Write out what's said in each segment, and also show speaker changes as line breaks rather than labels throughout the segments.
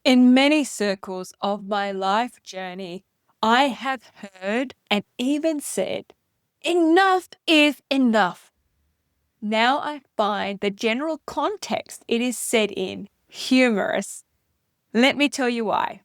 In many circles of my life journey, I have heard and even said, enough is enough. Now I find the general context it is said in humorous. Let me tell you why.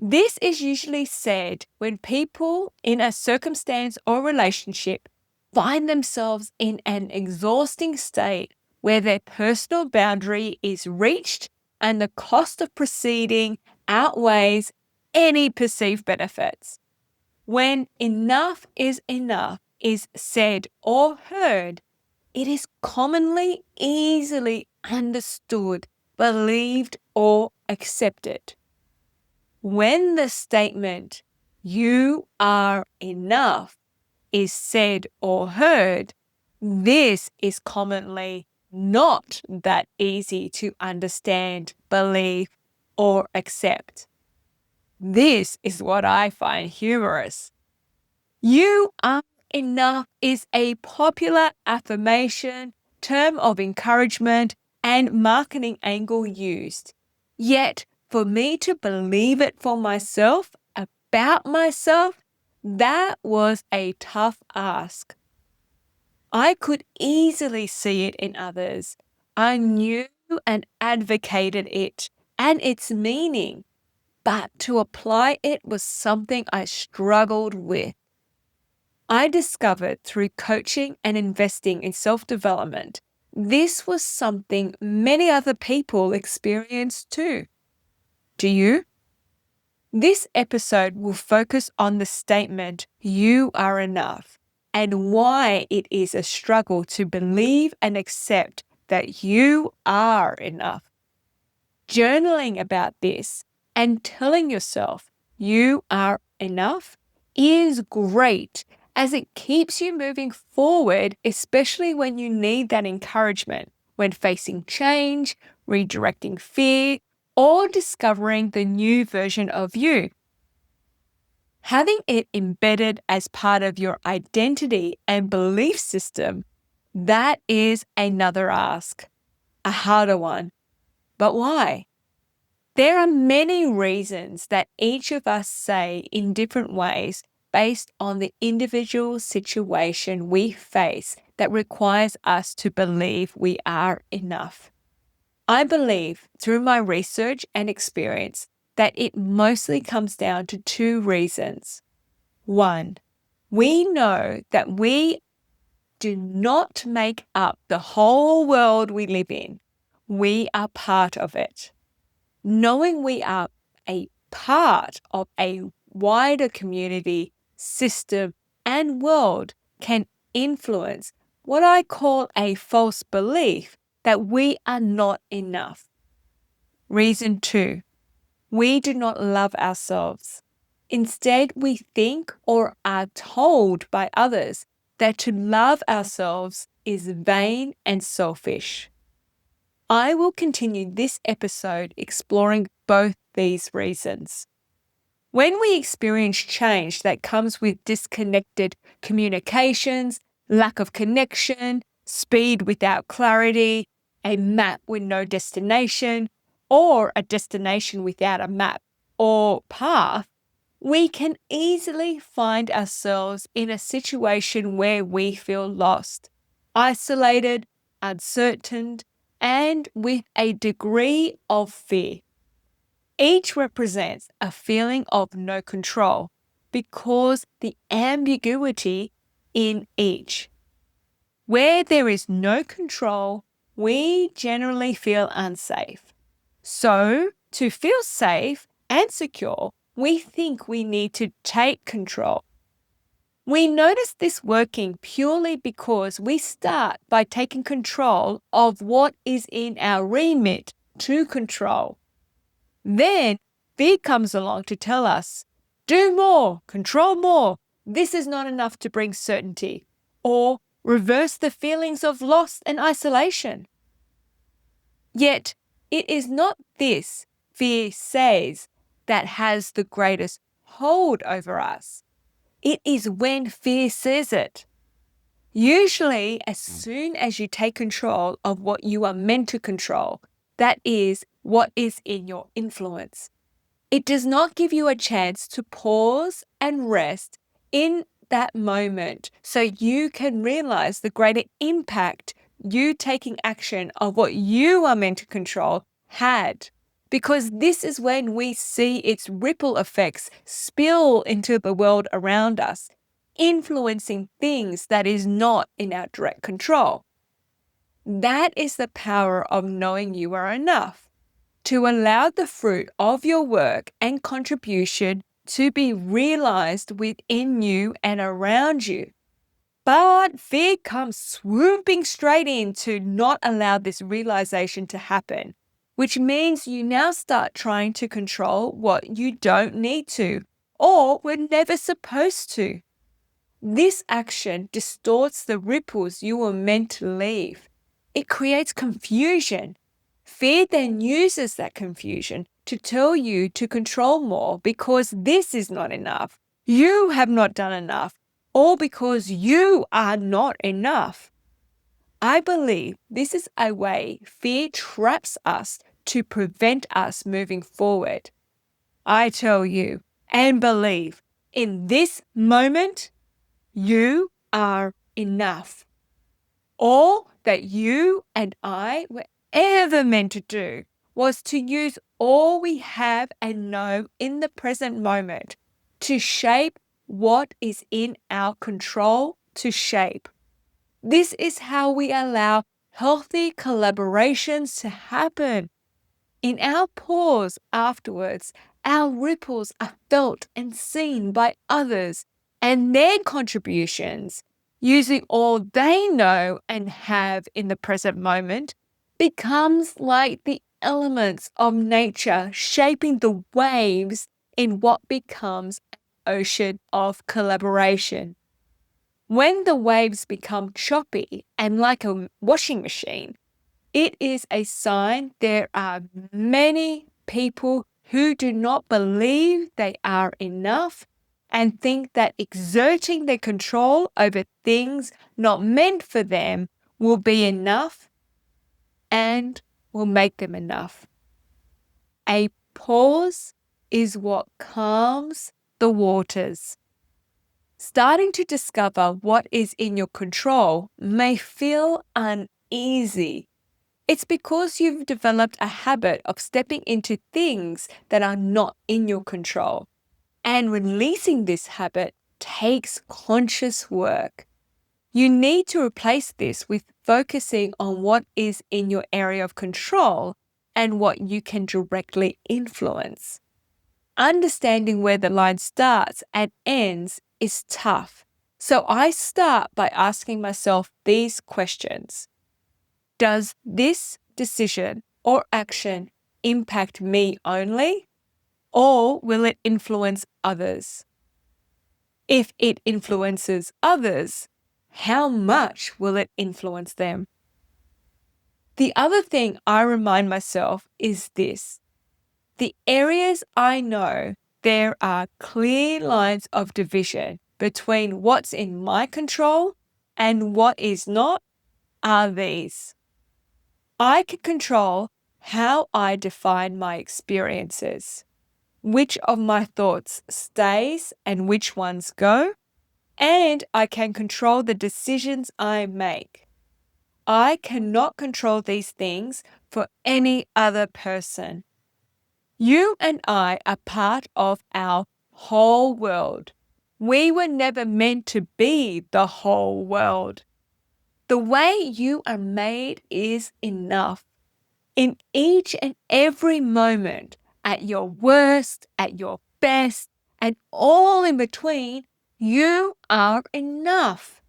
This is usually said when people in a circumstance or relationship find themselves in an exhausting state where their personal boundary is reached and the cost of proceeding outweighs any perceived benefits. When enough is said or heard, it is commonly easily understood, believed, or accepted. When the statement, you are enough, is said or heard, this is commonly not that easy to understand, believe, or accept. This is what I find humorous. You are enough is a popular affirmation, term of encouragement, and marketing angle used. Yet, for me to believe it for myself, about myself, that was a tough ask. I could easily see it in others. I knew and advocated it and its meaning, but to apply it was something I struggled with. I discovered through coaching and investing in self development, this was something many other people experience too. Do you? This episode will focus on the statement, you are enough, and why it is a struggle to believe and accept that you are enough. Journaling about this and telling yourself you are enough is great as it keeps you moving forward, especially when you need that encouragement when facing change, redirecting fear, or discovering the new version of you. Having it embedded as part of your identity and belief system, that is another ask, a harder one. But why? There are many reasons that each of us say in different ways based on the individual situation we face that requires us to believe we are enough. I believe through my research and experience that it mostly comes down to two reasons. One, we know that we do not make up the whole world we live in. We are part of it. Knowing we are a part of a wider community, system, and world can influence what I call a false belief that we are not enough. Reason two, we do not love ourselves. Instead, we think or are told by others that to love ourselves is vain and selfish. I will continue this episode exploring both these reasons. When we experience change that comes with disconnected communications, lack of connection, speed without clarity, a map with no destination, or a destination without a map or path, we can easily find ourselves in a situation where we feel lost, isolated, uncertain, and with a degree of fear. Each represents a feeling of no control because the ambiguity in each. Where there is no control, we generally unsafe unsafe. So, to feel safe and secure, we think we need to take control. We notice this working purely because we start by taking control of what is in our remit to control. Then fear comes along to tell us, do more, control more. This is not enough to bring certainty. Or reverse the feelings of loss and isolation. Yet, it is not this, fear says, that has the greatest hold over us. It is when fear says it. Usually, as soon as you take control of what you are meant to control, that is what is in your influence. It does not give you a chance to pause and rest in that moment so you can realize the greater impact you taking action of what you are meant to control had. Because this is when we see its ripple effects spill into the world around us, influencing things that is not in our direct control. That is the power of knowing you are enough, to allow the fruit of your work and contribution to be realized within you and around you. But fear comes swooping straight in to not allow this realization to happen, which means you now start trying to control what you don't need to or were never supposed to. This action distorts the ripples you were meant to leave. It creates confusion. Fear then uses that confusion to tell you to control more because this is not enough. You have not done enough, or because you are not enough. I believe this is a way fear traps us to prevent us moving forward. I tell you and believe in this moment, you are enough. All that you and I were ever meant to do was to use all we have and know in the present moment to shape what is in our control to shape. This is how we allow healthy collaborations to happen. In our pause afterwards, our ripples are felt and seen by others and their contributions, using all they know and have in the present moment, becomes like the elements of nature shaping the waves in what becomes an ocean of collaboration. When the waves become choppy and like a washing machine, it is a sign there are many people who do not believe they are enough and think that exerting their control over things not meant for them will be enough and will make them enough. A pause is what calms the waters. Starting to discover what is in your control may feel uneasy. It's because you've developed a habit of stepping into things that are not in your control. And releasing this habit takes conscious work. You need to replace this with focusing on what is in your area of control and what you can directly influence. Understanding where the line starts and ends is tough. So I start by asking myself these questions. Does this decision or action impact me only, or will it influence others? If it influences others, how much will it influence them? The other thing I remind myself is this. The areas I know there are clear lines of division between what's in my control and what is not are these. I can control how I define my experiences, which of my thoughts stays and which ones go, and I can control the decisions I make. I cannot control these things for any other person. You and I are part of our whole world. We were never meant to be the whole world. The way you are made is enough. In each and every moment, at your worst, at your best, and all in between, you are enough.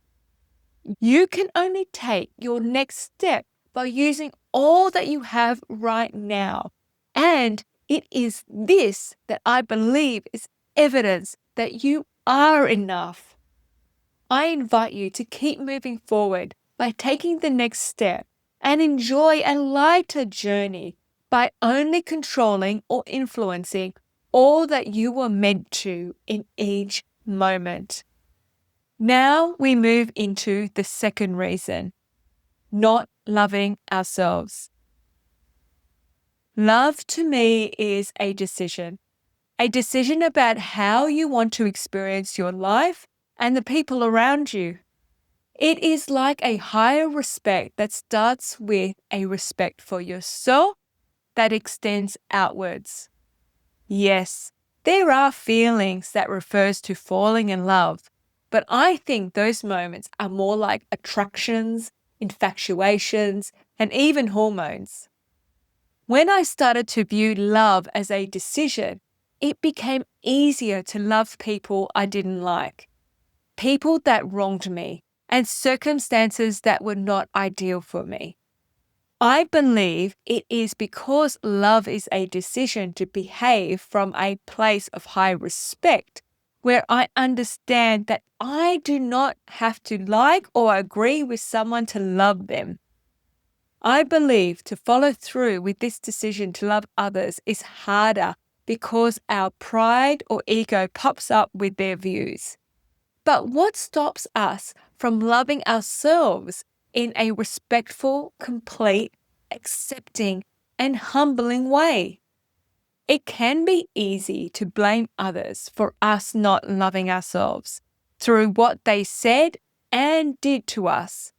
You can only take your next step by using all that you have right now. And it is this that I believe is evidence that you are enough. I invite you to keep moving forward by taking the next step and enjoy a lighter journey by only controlling or influencing all that you were meant to in each moment. Now we move into the second reason, not loving ourselves. Love to me is a decision about how you want to experience your life and the people around you. It is like a higher respect that starts with a respect for yourself that extends outwards. Yes, there are feelings that refers to falling in love, but I think those moments are more like attractions, infatuations, and even hormones. When I started to view love as a decision, it became easier to love people I didn't like, people that wronged me, and circumstances that were not ideal for me. I believe it is because love is a decision to behave from a place of high respect, where I understand that I do not have to like or agree with someone to love them. I believe to follow through with this decision to love others is harder because our pride or ego pops up with their views. But what stops us from loving ourselves in a respectful, complete, accepting, and humbling way? It can be easy to blame others for us not loving ourselves through what they said and did to us.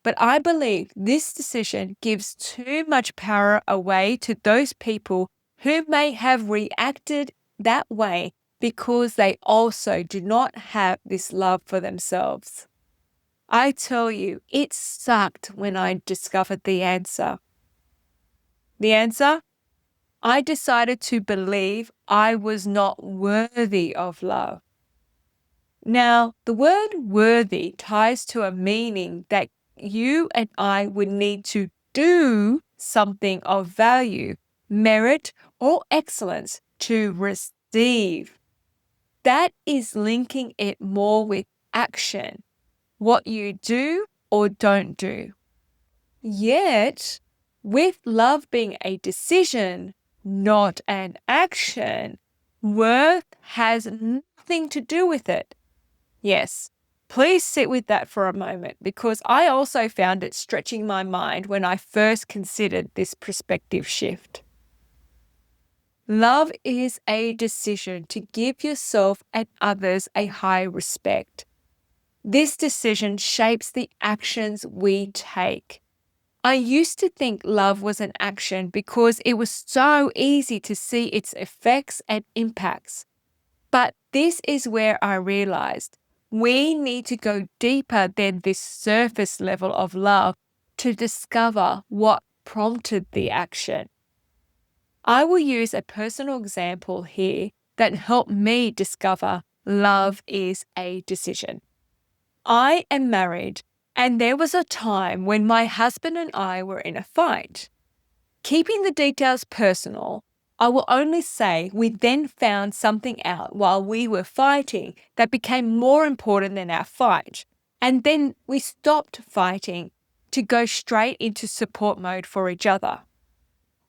But I believe this decision gives too much power away to those people who may have reacted that way because they also do not have this love for themselves. I tell you, it sucked when I discovered the answer. The answer? I decided to believe I was not worthy of love. Now, the word worthy ties to a meaning that you and I would need to do something of value, merit, or excellence to receive. That is linking it more with action, what you do or don't do. Yet, with love being a decision, not an action, worth has nothing to do with it. Yes, please sit with that for a moment because I also found it stretching my mind when I first considered this perspective shift. Love is a decision to give yourself and others a high respect. This decision shapes the actions we take. I used to think love was an action because it was so easy to see its effects and impacts. But this is where I realized we need to go deeper than this surface level of love to discover what prompted the action. I will use a personal example here that helped me discover love is a decision. I am married, and there was a time when my husband and I were in a fight. Keeping the details personal, I will only say we then found something out while we were fighting that became more important than our fight. And then we stopped fighting to go straight into support mode for each other.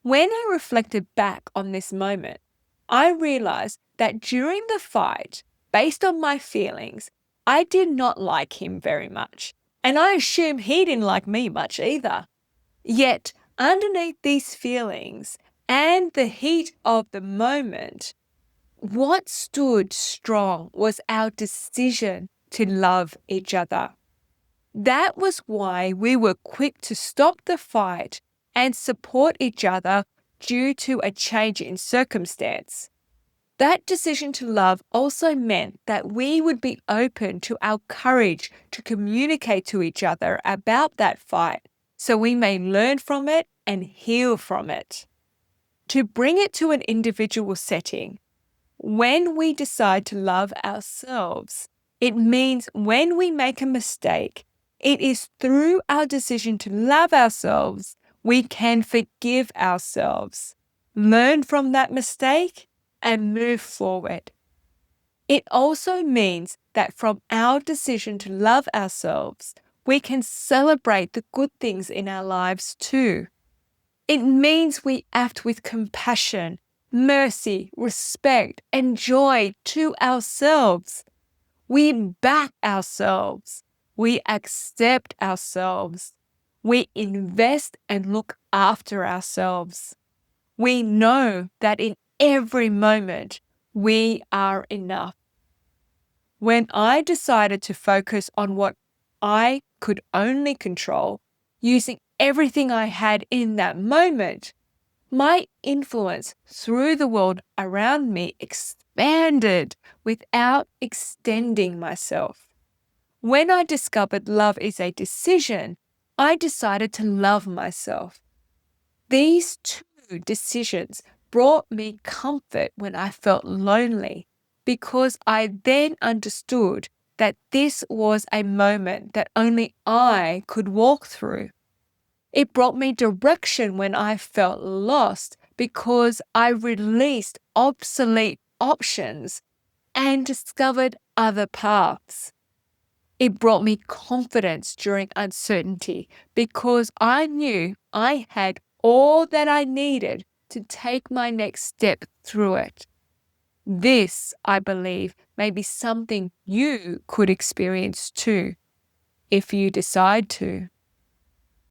When I reflected back on this moment, I realized that during the fight, based on my feelings, I did not like him very much. And I assume he didn't like me much either. Yet, underneath these feelings and the heat of the moment, what stood strong was our decision to love each other. That was why we were quick to stop the fight and support each other due to a change in circumstance. That decision to love also meant that we would be open to our courage to communicate to each other about that fight so we may learn from it and heal from it. To bring it to an individual setting, when we decide to love ourselves, it means when we make a mistake, it is through our decision to love ourselves we can forgive ourselves, learn from that mistake, and move forward. It also means that from our decision to love ourselves, we can celebrate the good things in our lives too. It means we act with compassion, mercy, respect, and joy to ourselves. We back ourselves. We accept ourselves. We invest and look after ourselves. We know that in every moment we are enough. When I decided to focus on what I could only control, using everything I had in that moment, my influence through the world around me expanded without extending myself. When I discovered love is a decision, I decided to love myself. These two decisions brought me comfort when I felt lonely, because I then understood that this was a moment that only I could walk through. It brought me direction when I felt lost, because I released obsolete options and discovered other paths. It brought me confidence during uncertainty, because I knew I had all that I needed to take my next step through it. This, I believe, may be something you could experience too, if you decide to.